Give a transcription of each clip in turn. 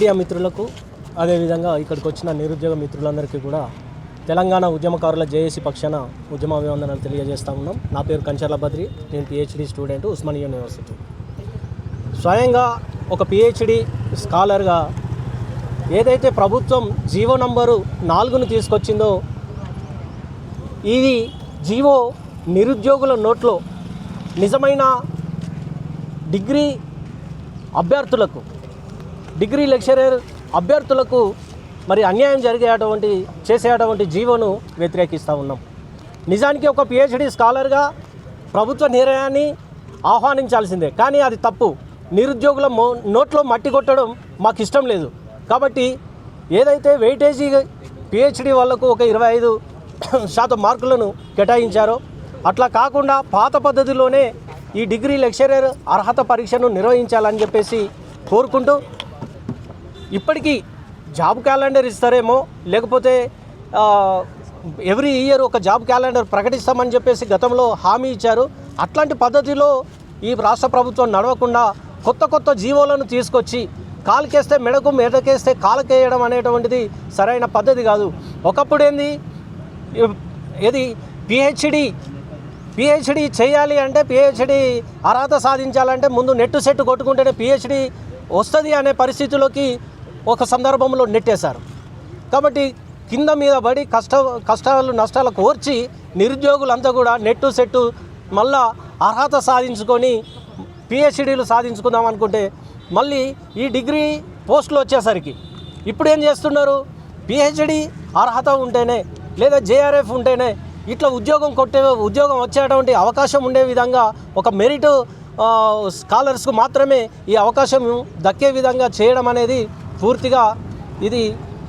Media మిత్రులకు అదేవిధంగా ఇక్కడికి వచ్చిన నిరుద్యోగ మిత్రులందరికీ కూడా తెలంగాణ ఉద్యమకారుల జేఏసీ పక్షాన ఉద్యమ అభివందనాలు తెలియజేస్తా ఉన్నాం. నా పేరు కంచర్ల బద్రి, నేను పిహెచ్డి స్టూడెంట్ ఉస్మానియా యూనివర్సిటీ. స్వయంగా ఒక పిహెచ్డి స్కాలర్గా ఏదైతే ప్రభుత్వం జీవో నంబరు 4ను తీసుకొచ్చిందో ఇది జీవో నిరుద్యోగుల నోట్లో నిజమైన డిగ్రీ అభ్యర్థులకు, డిగ్రీ లెక్చరర్ అభ్యర్థులకు మరి అన్యాయం చేసేటువంటి జీవోను వ్యతిరేకిస్తూ ఉన్నాం. నిజానికి ఒక పిహెచ్డి స్కాలర్గా ప్రభుత్వ నిర్ణయాన్ని ఆహ్వానించాల్సిందే, కానీ అది తప్పు. నిరుద్యోగుల నోట్లో మట్టి కొట్టడం మాకు ఇష్టం లేదు. కాబట్టి ఏదైతే వెయిటేజీ పిహెచ్డి వాళ్ళకు ఒక 25% మార్కులను కేటాయించారో అట్లా కాకుండా పాత పద్ధతిలోనే ఈ డిగ్రీ లెక్చరర్ అర్హత పరీక్షను నిర్వహించాలని చెప్పేసి కోరుకుంటూ, ఇప్పటికీ జాబ్ క్యాలెండర్ ఇస్తారేమో, లేకపోతే ఎవ్రీ ఇయర్ ఒక జాబ్ క్యాలెండర్ ప్రకటిస్తామని చెప్పేసి గతంలో హామీ ఇచ్చారు. అట్లాంటి పద్ధతిలో ఈ రాష్ట్ర ప్రభుత్వం నడవకుండా కొత్త జీవోలను తీసుకొచ్చి కాలుకేస్తే మెడకు, మెడకేస్తే కాలుకేయడం అనేటువంటిది సరైన పద్ధతి కాదు. ఒకప్పుడు ఏది పిహెచ్డి చేయాలి అంటే, పిహెచ్డి అర్హత సాధించాలంటే ముందు నెట్ సెట్ కొట్టుకుంటేనే పిహెచ్డి వస్తుంది అనే పరిస్థితిలోకి ఒక సందర్భంలో నెట్టేశారు. కాబట్టి కింద మీద పడి కష్టాలు నష్టాలు కోర్చి నిరుద్యోగులంతా కూడా నెట్టు సెట్టు మళ్ళా అర్హత సాధించుకొని పిహెచ్డీలు సాధించుకుందాం అనుకుంటే మళ్ళీ ఈ డిగ్రీ పోస్టులు వచ్చేసరికి ఇప్పుడు ఏం చేస్తున్నారు, పిహెచ్డి అర్హత ఉంటేనే లేదా జేఆర్ఎఫ్ ఉంటేనే ఇట్లా ఉద్యోగం వచ్చేటువంటి అవకాశం ఉండే విధంగా ఒక మెరిట్ స్కాలర్స్కు మాత్రమే ఈ అవకాశం దక్కే విధంగా చేయడం అనేది పూర్తిగా ఇది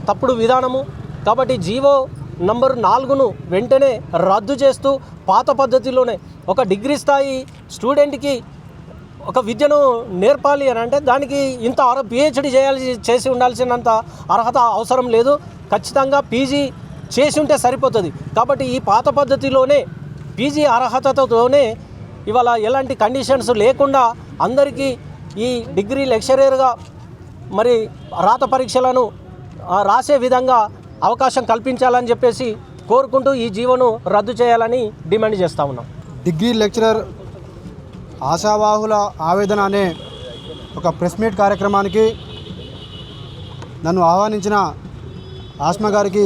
తప్పుడు విధానము. కాబట్టి జీవో నంబర్ 4ను వెంటనే రద్దు చేస్తూ పాత పద్ధతిలోనే ఒక డిగ్రీ స్థాయి స్టూడెంట్కి ఒక విద్యను నేర్పాలి అని అంటే దానికి ఇంత పిహెచ్డి చేసి ఉండాల్సినంత అర్హత అవసరం లేదు. ఖచ్చితంగా పీజీ చేసి ఉంటే సరిపోతుంది. కాబట్టి ఈ పాత పద్ధతిలోనే పీజీ అర్హతతోనే ఇవాళ ఎలాంటి కండిషన్స్ లేకుండా అందరికీ ఈ డిగ్రీ లెక్చరర్గా మరి రాత పరీక్షలను రాసే విధంగా అవకాశం కల్పించాలని చెప్పేసి కోరుకుంటూ ఈ జీవోను రద్దు చేయాలని డిమాండ్ చేస్తూ ఉన్నాం. డిగ్రీ లెక్చరర్ ఆశావాహుల ఆవేదన అనే ఒక ప్రెస్ మీట్ కార్యక్రమానికి నన్ను ఆహ్వానించిన ఆస్మా గారికి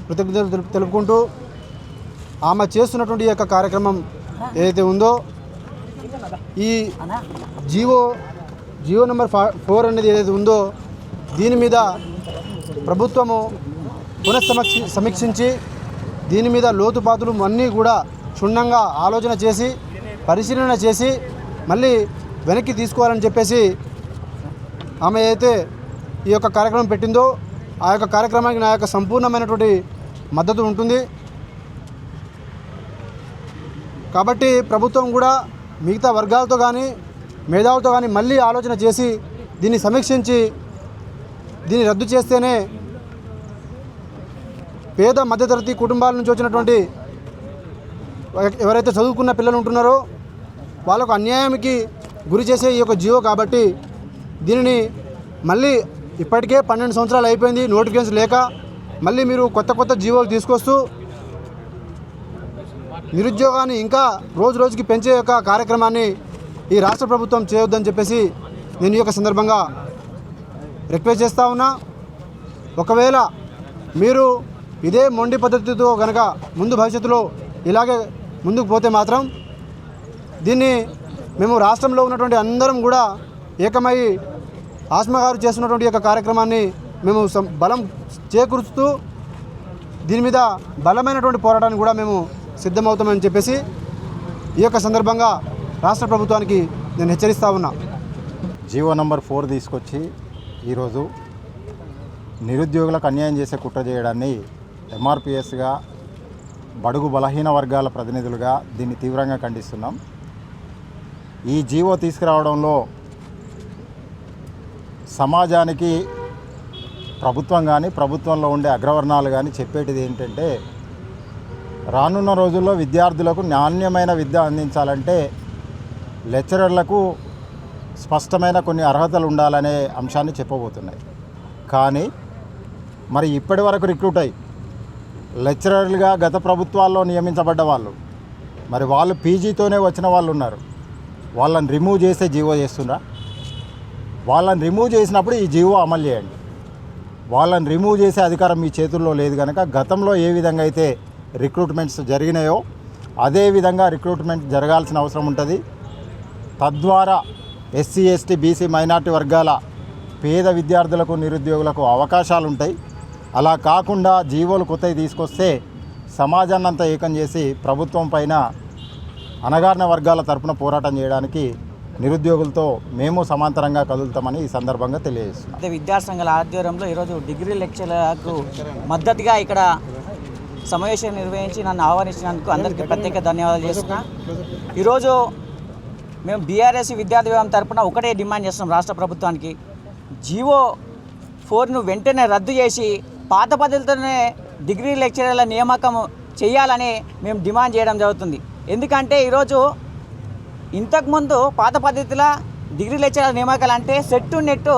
కృతజ్ఞతలు తెలుపుకుంటూ, ఆమె చేస్తున్నటువంటి యొక్క కార్యక్రమం ఏదైతే ఉందో ఈ జియో నెంబర్ 4 అనేది ఏదైతే ఉందో దీని మీద ప్రభుత్వము సమీక్షించి దీని మీద లోతుపాతులు అన్నీ కూడా క్షుణ్ణంగా ఆలోచన చేసి పరిశీలన చేసి మళ్ళీ వెనక్కి తీసుకోవాలని చెప్పేసి ఆమె అయితే ఈ యొక్క కార్యక్రమం పెట్టిందో ఆ యొక్క కార్యక్రమానికి నా యొక్క సంపూర్ణమైనటువంటి మద్దతు ఉంటుంది. కాబట్టి ప్రభుత్వం కూడా మిగతా వర్గాలతో కానీ మేధావులతో కానీ మళ్ళీ ఆలోచన చేసి దీన్ని సమీక్షించి దీన్ని రద్దు చేస్తేనే పేద మధ్యతరగతి కుటుంబాల నుంచి వచ్చినటువంటి ఎవరైతే చదువుకున్న పిల్లలు ఉంటున్నారో వాళ్ళకు అన్యాయానికి గురి చేసే ఈ యొక్క జియో. కాబట్టి దీనిని మళ్ళీ ఇప్పటికే 12 సంవత్సరాలు అయిపోయింది నోటిఫికేషన్ లేక, మళ్ళీ మీరు కొత్త జియోలు తీసుకొస్తూ నిరుద్యోగాన్ని ఇంకా రోజుకి పెంచే యొక్క కార్యక్రమాన్ని ఈ రాష్ట్ర ప్రభుత్వం చేయొద్దని చెప్పేసి నేను ఈ యొక్క సందర్భంగా రిక్వెస్ట్ చేస్తూ ఉన్నా. ఒకవేళ మీరు ఇదే మొండి పద్ధతితో కనుక ముందు భవిష్యత్తులో ఇలాగే ముందుకు పోతే మాత్రం దీన్ని మేము రాష్ట్రంలో ఉన్నటువంటి అందరం కూడా ఏకమై ఆస్మా గారు చేస్తున్నటువంటి యొక్క కార్యక్రమాన్ని మేము బలం చేకూరుస్తూ దీని మీద బలమైనటువంటి పోరాటాన్ని కూడా మేము సిద్ధమవుతామని చెప్పేసి ఈ యొక్క సందర్భంగా రాష్ట్ర ప్రభుత్వానికి నేను హెచ్చరిస్తూ ఉన్నా. జీవో నంబర్ 4 తీసుకొచ్చి ఈరోజు నిరుద్యోగులకు అన్యాయం చేసే కుట్ర చేయడాన్ని ఎంఆర్పిఎస్గా బడుగు బలహీన వర్గాల ప్రతినిధులుగా దీన్ని తీవ్రంగా ఖండిస్తున్నాం. ఈ జీవో తీసుకురావడంలో సమాజానికి ప్రభుత్వం కానీ ప్రభుత్వంలో ఉండే అగ్రవర్ణాలు కానీ చెప్పేటిది ఏంటంటే, రానున్న రోజుల్లో విద్యార్థులకు నాణ్యమైన విద్య అందించాలంటే లెక్చరర్లకు స్పష్టమైన కొన్ని అర్హతలు ఉండాలనే అంశాన్ని చెప్పబోతున్నాయి. కానీ మరి ఇప్పటి వరకు రిక్రూట్ అయ్యి లెక్చరర్లుగా గత ప్రభుత్వాల్లో నియమించబడ్డ వాళ్ళు, మరి వాళ్ళు పీజీతోనే వచ్చిన వాళ్ళు ఉన్నారు. వాళ్ళని రిమూవ్ చేసే జీవో చేస్తుండ్రా? వాళ్ళని రిమూవ్ చేసినప్పుడు ఈ జీవో అమలు చేయండి. వాళ్ళని రిమూవ్ చేసే అధికారం మీ చేతుల్లో లేదు కనుక గతంలో ఏ విధంగా అయితే రిక్రూట్మెంట్స్ జరిగినాయో అదే విధంగా రిక్రూట్మెంట్ జరగాల్సిన అవసరం ఉంటుంది. తద్వారా ఎస్సీ, ఎస్టీ, బీసీ, మైనార్టీ వర్గాల పేద విద్యార్థులకు, నిరుద్యోగులకు అవకాశాలు ఉంటాయి. అలా కాకుండా జీవోలు కొత్తవి తీసుకొస్తే సమాజాన్ని అంతా ఏకం చేసి ప్రభుత్వం పైన అణగారిన వర్గాల తరపున పోరాటం చేయడానికి నిరుద్యోగులతో మేము సమాంతరంగా కదులుతామని ఈ సందర్భంగా తెలియజేస్తున్నాం. విద్యాసంఘాల ఆధ్వర్యంలో ఈరోజు డిగ్రీ లెక్చర్లకు మద్దతుగా ఇక్కడ సమావేశం నిర్వహించి నన్ను ఆహ్వానించినందుకు అందరికీ ప్రత్యేక ధన్యవాదాలు చేస్తున్నా. ఈరోజు మేము బీఆర్ఎస్ విద్యార్థి విభాగం తరపున ఒకటే డిమాండ్ చేస్తున్నాం రాష్ట్ర ప్రభుత్వానికి. జీవో 4ను వెంటనే రద్దు చేసి పాత పద్ధతితోనే డిగ్రీ లెక్చరర్ల నియామకం చేయాలని మేము డిమాండ్ చేయడం జరుగుతుంది. ఎందుకంటే ఈరోజు ఇంతకుముందు పాత పద్ధతిలో డిగ్రీ లెక్చరర్ నియామకాలు అంటే సెట్ నెట్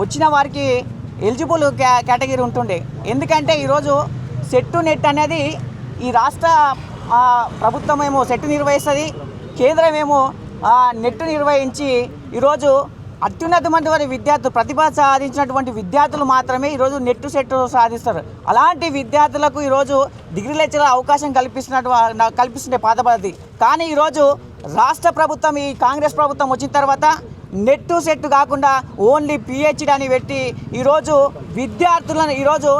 వచ్చిన వారికి ఎలిజిబుల్ కేటగిరీ ఉంటుండే. ఎందుకంటే ఈరోజు సెట్ నెట్ అనేది ఈ రాష్ట్ర ప్రభుత్వం ఏమో సెట్ నిర్వహిస్తుంది, కేంద్రం ఏమో నెట్ నిర్వహించి ఈరోజు అత్యున్నతమైన విద్యార్థులు, ప్రతిభ సాధించినటువంటి విద్యార్థులు మాత్రమే ఈరోజు నెట్ సెట్ సాధిస్తారు. అలాంటి విద్యార్థులకు ఈరోజు డిగ్రీ లెక్చరర్ అవకాశం కల్పిస్తుండే పాత పద్ధతి. కానీ ఈరోజు రాష్ట్ర ప్రభుత్వం, ఈ కాంగ్రెస్ ప్రభుత్వం వచ్చిన తర్వాత నెట్ సెట్ కాకుండా ఓన్లీ పిహెచ్డి అని పెట్టి ఈరోజు విద్యార్థులను ఈరోజు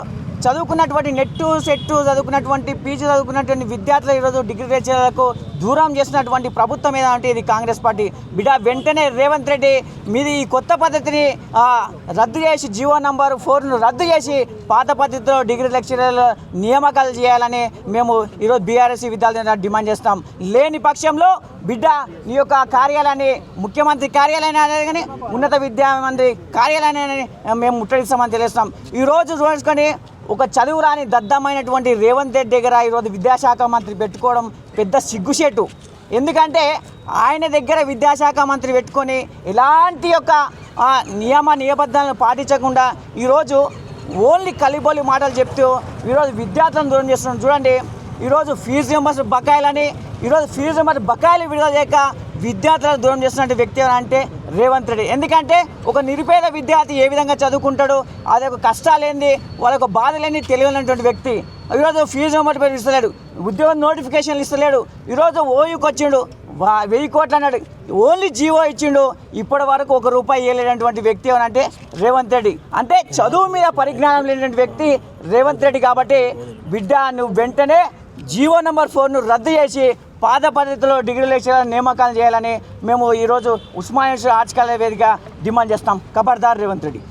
చదువుకున్నటువంటి నెట్ సెట్ చదువుకున్నటువంటి పీజీ చదువుకున్నటువంటి విద్యార్థులు ఈరోజు డిగ్రీ లెక్చరర్లకు దూరం చేసినటువంటి ప్రభుత్వం ఏదంటే ఇది కాంగ్రెస్ పార్టీ. బిడ్డ వెంటనే రేవంత్ రెడ్డి మీది ఈ కొత్త పద్ధతిని రద్దు చేసి జీవో నంబర్ 4ను రద్దు చేసి పాత పద్ధతిలో డిగ్రీ లెక్చరర్ల నియామకాలు చేయాలని మేము ఈరోజు బీఆర్ఎస్ విద్యార్థులను డిమాండ్ చేస్తాం. లేని పక్షంలో బిడ్డ నీ యొక్క కార్యాలయాన్ని, ముఖ్యమంత్రి కార్యాలయాన్ని అనేది కానీ ఉన్నత విద్యామంత్రి కార్యాలయాన్ని మేము ముట్టడిస్తామని తెలుస్తాం. ఈరోజు చూసుకొని ఒక చదువు రాని దద్దమైనటువంటి రేవంత్ రెడ్డి దగ్గర ఈరోజు విద్యాశాఖ మంత్రి పెట్టుకోవడం పెద్ద సిగ్గుచేటు. ఎందుకంటే ఆయన దగ్గర విద్యాశాఖ మంత్రి పెట్టుకొని ఎలాంటి యొక్క నియమాలను పాటించకుండా ఈరోజు ఓన్లీ కలిబోలి మాటలు చెప్తూ ఈరోజు విద్యార్థులను దూరం చేస్తున్నాం. చూడండి, ఈరోజు ఫీజు రింబర్స్ బకాయిలని, ఈరోజు ఫీజు రింబర్స్ బకాయిలు విడుదల చేయక విద్యార్థులను దూరం చేస్తున్న వ్యక్తి అంటే రేవంత్ రెడ్డి. ఎందుకంటే ఒక నిరుపేద విద్యార్థి ఏ విధంగా చదువుకుంటాడు, అది ఒక కష్టాలేంది, వాళ్ళకు బాధలేని తెలియనటువంటి వ్యక్తి ఈరోజు ఫీజు రింబర్స్ ఇస్తలేడు, ఉద్యోగ నోటిఫికేషన్లు ఇస్తలేడు. ఈరోజు ఓయూకి వచ్చిండు 1000 కోట్లు అన్నాడు, ఓన్లీ జీవో ఇచ్చిండు, ఇప్పటి వరకు ₹1 ఇవ్వలేనటువంటి వ్యక్తి అంటే రేవంత్ రెడ్డి. అంటే చదువు మీద పరిజ్ఞానం లేనటువంటి వ్యక్తి రేవంత్ రెడ్డి. కాబట్టి బిడ్డ నువ్వు వెంటనే జీవో నంబర్ 4ను రద్దు చేసి పాత పద్ధతిలో డిగ్రీ లెక్చరర్ నియామకాలు చేయాలని మేము ఈరోజు ఉస్మానియా ఆర్ట్స్ కాలేజ్ వేదికగా డిమాండ్ చేస్తాం. ఖబర్దార్ రేవంత్ రెడ్డి.